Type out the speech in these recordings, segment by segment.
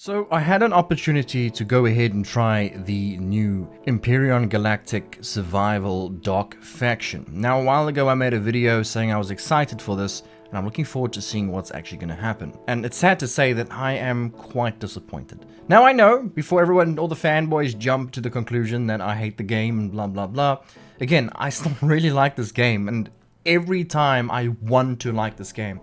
So I had an opportunity to go ahead and try the new Empyrion Galactic Survival Dark Faction. Now a while ago I made a video saying I was excited for this and I'm looking forward to seeing what's actually going to happen. And it's sad to say that I am quite disappointed. Now I know, before all the fanboys jump to the conclusion that I hate the game and blah blah blah, again, I still really like this game and every time I want to like this game.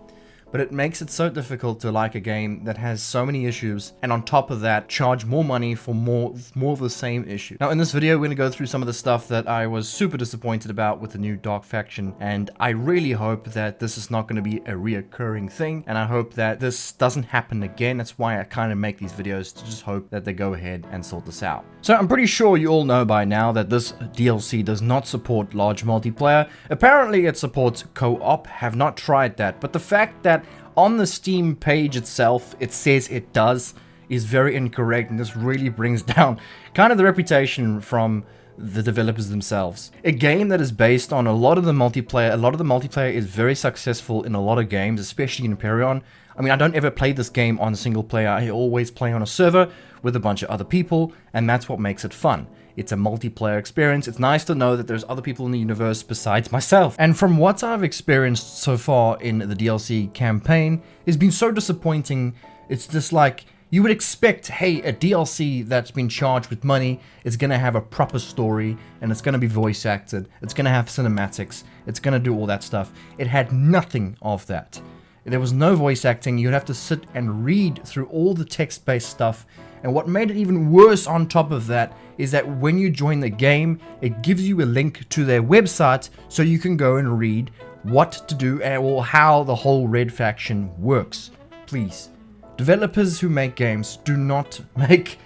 But it makes it so difficult to like a game that has so many issues, and on top of that, charge more money for more of the same issue. Now in this video, we're going to go through some of the stuff that I was super disappointed about with the new Dark Faction, and I really hope that this is not going to be a reoccurring thing, and I hope that this doesn't happen again. That's why I kind of make these videos, to just hope that they go ahead and sort this out. So I'm pretty sure you all know by now that this DLC does not support large multiplayer. Apparently it supports co-op. Have not tried that, but the fact that on the Steam page itself, it says it does, is very incorrect, and this really brings down kind of the reputation from the developers themselves. A game that is based on a lot of the multiplayer is very successful in a lot of games, especially in Empyrion. I mean, I don't ever play this game on single player, I always play on a server with a bunch of other people, and that's what makes it fun. It's a multiplayer experience. It's nice to know that there's other people in the universe besides myself. And from what I've experienced so far in the DLC campaign, it's been so disappointing. It's just like, you would expect, hey, a DLC that's been charged with money is going to have a proper story, and it's going to be voice acted, it's going to have cinematics, it's going to do all that stuff. It had nothing of that. There was no voice acting. You'd have to sit and read through all the text-based stuff. And what made it even worse on top of that is that when you join the game, it gives you a link to their website so you can go and read what to do or how the whole Red Faction works. Please, developers who make games, do not make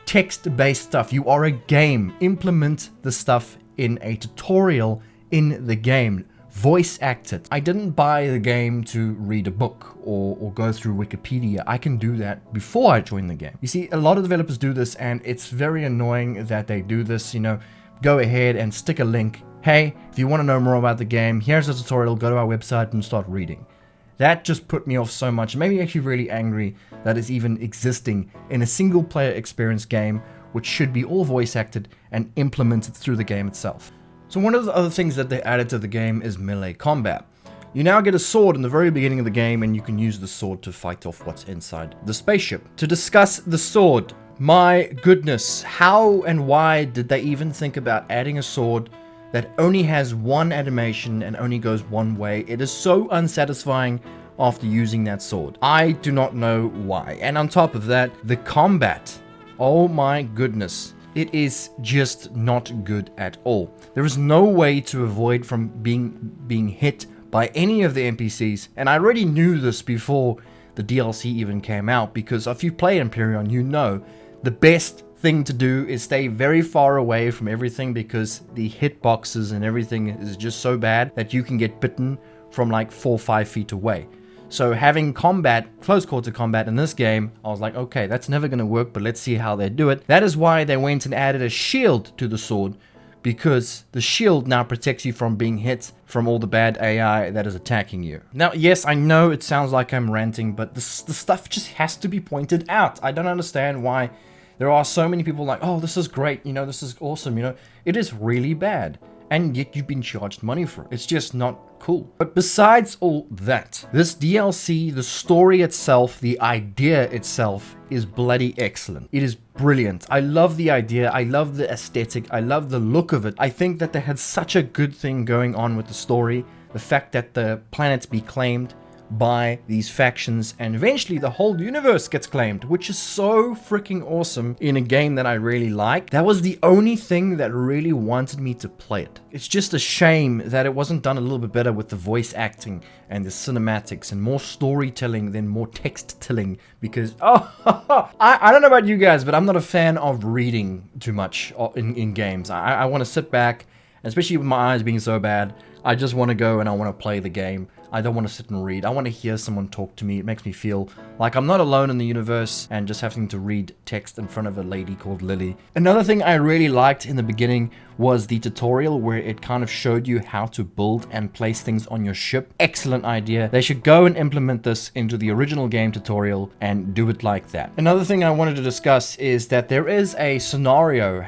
text-based stuff. You are a game. Implement the stuff in a tutorial in the game. Voice act it. I didn't buy the game to read a book or go through Wikipedia. I can do that before I join the game. You see, a lot of developers do this, and it's very annoying that they do this. You know, go ahead and stick a link. Hey, if you want to know more about the game, here's a tutorial. Go to our website and start reading. That just put me off so much. It made me actually really angry that it's even existing in a single player experience game, which should be all voice acted and implemented through the game itself. So one of the other things that they added to the game is melee combat. You now get a sword in the very beginning of the game, and you can use the sword to fight off what's inside the spaceship. To discuss the sword, my goodness, how and why did they even think about adding a sword that only has one animation and only goes one way? It is so unsatisfying after using that sword. I do not know why. And on top of that, the combat, oh my goodness. It is just not good at all. There is no way to avoid from being hit by any of the NPCs, and I already knew this before the DLC even came out, because if you play Empyrion, you know the best thing to do is stay very far away from everything, because the hitboxes and everything is just so bad that you can get bitten from like 4 or 5 feet away. So having combat, close quarter combat in this game, I was like, okay, that's never going to work, but let's see how they do it. That is why they went and added a shield to the sword, because the shield now protects you from being hit from all the bad AI that is attacking you. Now, yes, I know it sounds like I'm ranting, but the stuff just has to be pointed out. I don't understand why there are so many people like, oh, this is great, you know, this is awesome, you know. It is really bad, and yet you've been charged money for it. It's just not cool. But besides all that, this DLC, the story itself, the idea itself is bloody excellent. It is brilliant. I love the idea. I love the aesthetic. I love the look of it. I think that they had such a good thing going on with the story. The fact that the planets be claimed by these factions, and eventually the whole universe gets claimed, which is so freaking awesome in a game that I really like. That was the only thing that really wanted me to play it. It's just a shame that it wasn't done a little bit better with the voice acting and the cinematics and more storytelling than more text telling, because I don't know about you guys, but I'm not a fan of reading too much in games. I want to sit back, especially with my eyes being so bad. I just want to go and I want to play the game. I don't want to sit and read. I want to hear someone talk to me. It makes me feel like I'm not alone in the universe and just having to read text in front of a lady called Lily. Another thing I really liked in the beginning was the tutorial where it kind of showed you how to build and place things on your ship. Excellent idea. They should go and implement this into the original game tutorial and do it like that. Another thing I wanted to discuss is that there is a scenario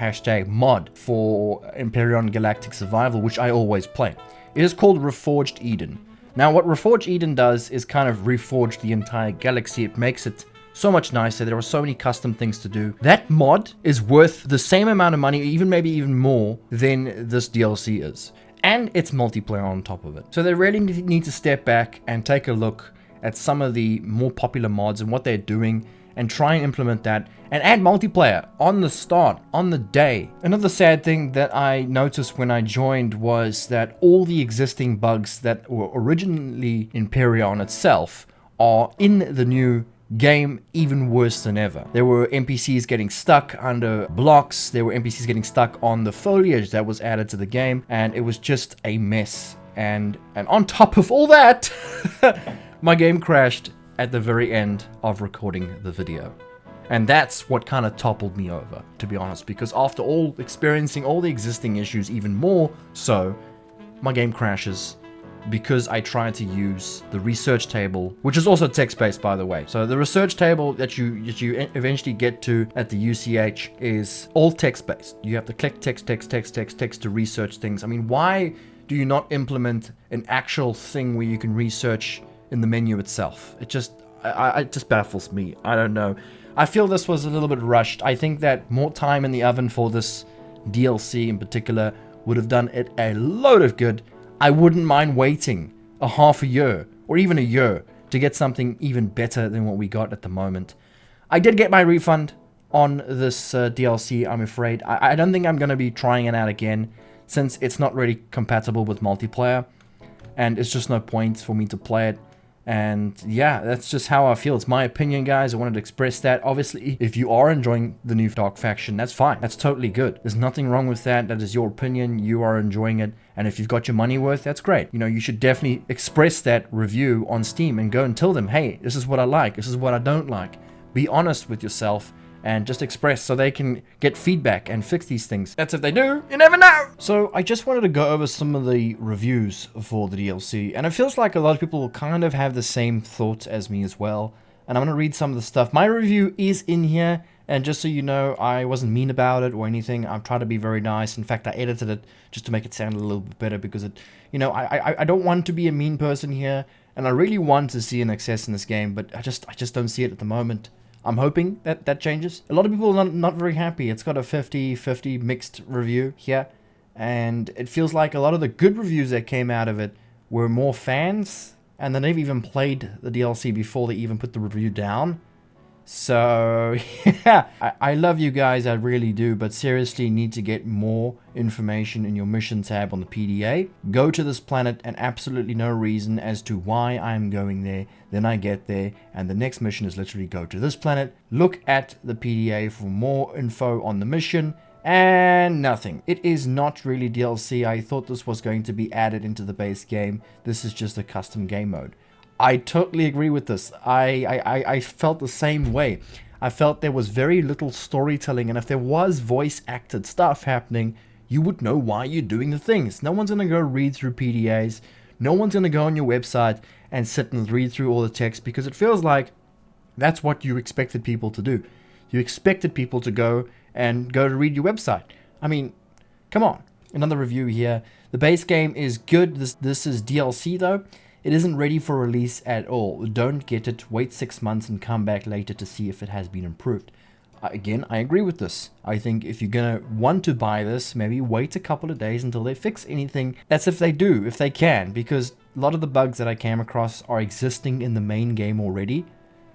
#mod for Empyrion Galactic Survival, which I always play. It is called Reforged Eden. Now, what Reforged Eden does is kind of reforge the entire galaxy. It makes it so much nicer. There are so many custom things to do. That mod is worth the same amount of money, even maybe even more than this DLC is. And it's multiplayer on top of it. So they really need to step back and take a look at some of the more popular mods and what they're doing and try and implement that and add multiplayer on the start, on the day. Another sad thing that I noticed when I joined was that all the existing bugs that were originally in Empyrion itself are in the new game even worse than ever. There were NPCs getting stuck under blocks, there were NPCs getting stuck on the foliage that was added to the game, and it was just a mess. And on top of all that, my game crashed at the very end of recording the video. And that's what kind of toppled me over, to be honest, because after all experiencing all the existing issues even more so, my game crashes because I tried to use the research table, which is also text-based, by the way. So the research table that you eventually get to at the UCH is all text-based. You have to click text to research things. I mean, why do you not implement an actual thing where you can research in the menu itself? It just baffles me. I don't know. I feel this was a little bit rushed. I think that more time in the oven for this DLC in particular would have done it a load of good. I wouldn't mind waiting a half a year or even a year to get something even better than what we got at the moment. I did get my refund on this DLC, I'm afraid. I don't think I'm going to be trying it out again since it's not really compatible with multiplayer and it's just no point for me to play it. And yeah, that's just how I feel. It's my opinion, guys. I wanted to express that. Obviously, if you are enjoying the new Dark faction, that's fine. That's totally good. There's nothing wrong with that. That is your opinion. You are enjoying it. And if you've got your money worth, that's great. You know, you should definitely express that review on Steam and go and tell them, hey, this is what I like. This is what I don't like. Be honest with yourself and just express so they can get feedback and fix these things. That's if they do. You never know. So I just wanted to go over some of the reviews for the DLC, and it feels like a lot of people kind of have the same thoughts as me as well. And I'm going to read some of the stuff. My review is in here, and just so you know, I wasn't mean about it or anything. I've tried to be very nice. In fact, I edited it just to make it sound a little bit better because it, you know, I don't want to be a mean person here, and I really want to see an access in this game, but I just don't see it at the moment. I'm hoping that that changes. A lot of people are not very happy. It's got a 50-50 mixed review here. And it feels like a lot of the good reviews that came out of it were more fans. And then they've even played the DLC before they even put the review down. So, yeah, I love you guys, I really do, but seriously need to get more information in your mission tab on the PDA. Go to this planet and absolutely no reason as to why I'm going there. Then I get there and the next mission is literally go to this planet. Look at the PDA for more info on the mission and nothing. It is not really DLC. I thought this was going to be added into the base game. This is just a custom game mode. I totally agree with this. I felt the same way. I felt there was very little storytelling, and if there was voice acted stuff happening, you would know why you're doing the things. No one's going to go read through PDAs. No one's going to go on your website and sit and read through all the text, because it feels like that's what you expected people to do. You expected people to go to read your website. I mean, come on. Another review here. The base game is good. This is DLC though. It isn't ready for release at all. Don't get it. Wait 6 months and come back later to see if it has been improved. Again, I agree with this. I think if you're going to want to buy this, maybe wait a couple of days until they fix anything. That's if they do, if they can, because a lot of the bugs that I came across are existing in the main game already.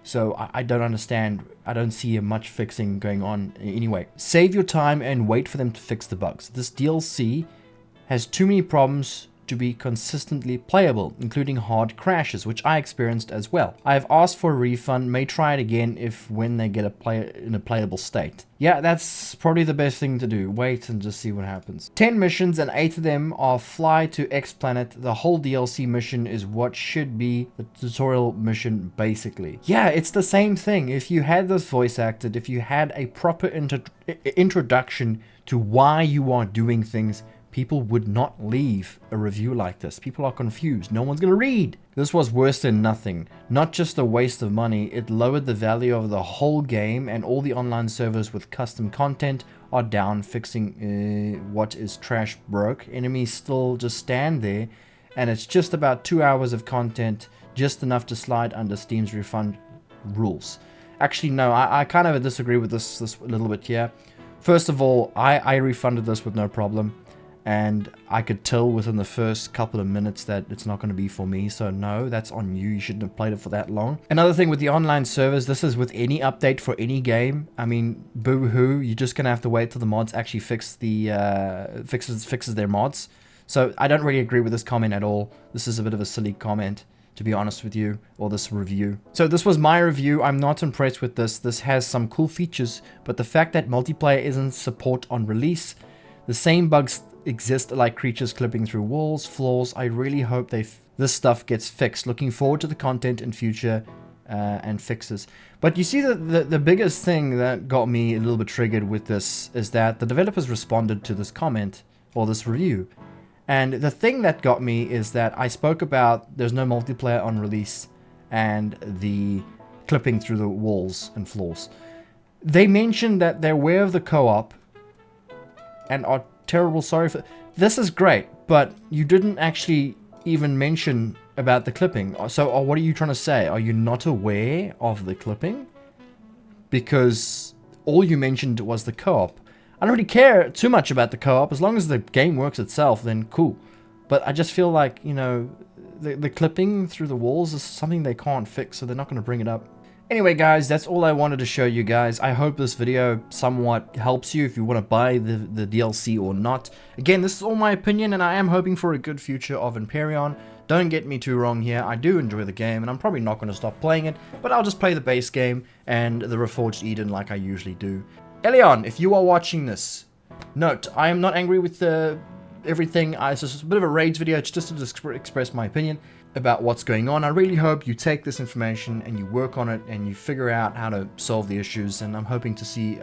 So I don't understand. I don't see much fixing going on anyway. Save your time and wait for them to fix the bugs. This DLC has too many problems to to be consistently playable, including hard crashes, which I experienced as well. I have asked for a refund, may try it again if when they get in a playable state. Yeah, that's probably the best thing to do. Wait and just see what happens. 10 missions and 8 of them are fly to X planet. The whole DLC mission is what should be the tutorial mission basically. Yeah, it's the same thing. If you had this voice acted, if you had a proper introduction to why you are doing things, people would not leave a review like this. People are confused. No one's gonna read. This was worse than nothing. Not just a waste of money, it lowered the value of the whole game, and all the online servers with custom content are down. Fixing what is trash broke. Enemies still just stand there, and it's just about 2 hours of content, just enough to slide under Steam's refund rules. Actually, no, I kind of disagree with this a little bit here. First of all, I refunded this with no problem. And I could tell within the first couple of minutes that it's not going to be for me. So no, that's on you. You shouldn't have played it for that long. Another thing with the online servers, this is with any update for any game. I mean, boo-hoo. You're just going to have to wait till the mods actually fix the fixes their mods. So I don't really agree with this comment at all. This is a bit of a silly comment, to be honest with you, or this review. So this was my review. I'm not impressed with this. This has some cool features, but the fact that multiplayer isn't support on release, the same bugs exist like creatures clipping through walls, floors. I really hope this stuff gets fixed. Looking forward to the content in future and fixes. But you see, the biggest thing that got me a little bit triggered with this is that the developers responded to this comment or this review. And the thing that got me is that I spoke about there's no multiplayer on release and the clipping through the walls and floors. They mentioned that they're aware of the co-op and are terrible sorry for this. Is great, but you didn't actually even mention about the clipping. So what are you trying to say? Are you not aware of the clipping? Because all you mentioned was the co-op. I don't really care too much about the co-op. As long as the game works itself, then cool. But I just feel like, you know, the clipping through the walls is something they can't fix, so they're not going to bring it up. Anyway, guys, that's all I wanted to show you guys. I hope this video somewhat helps you if you want to buy the DLC or not. Again, this is all my opinion, and I am hoping for a good future of Empyrion. Don't get me too wrong here. I do enjoy the game, and I'm probably not going to stop playing it, but I'll just play the base game and the Reforged Eden like I usually do. Elion, if you are watching this, note, I am not angry with everything. It's just a bit of a rage video. It's just to express my opinion about what's going on. I really hope you take this information and you work on it and you figure out how to solve the issues, and I'm hoping to see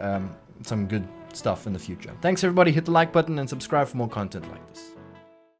some good stuff in the future. Thanks everybody, hit the like button and subscribe for more content like this.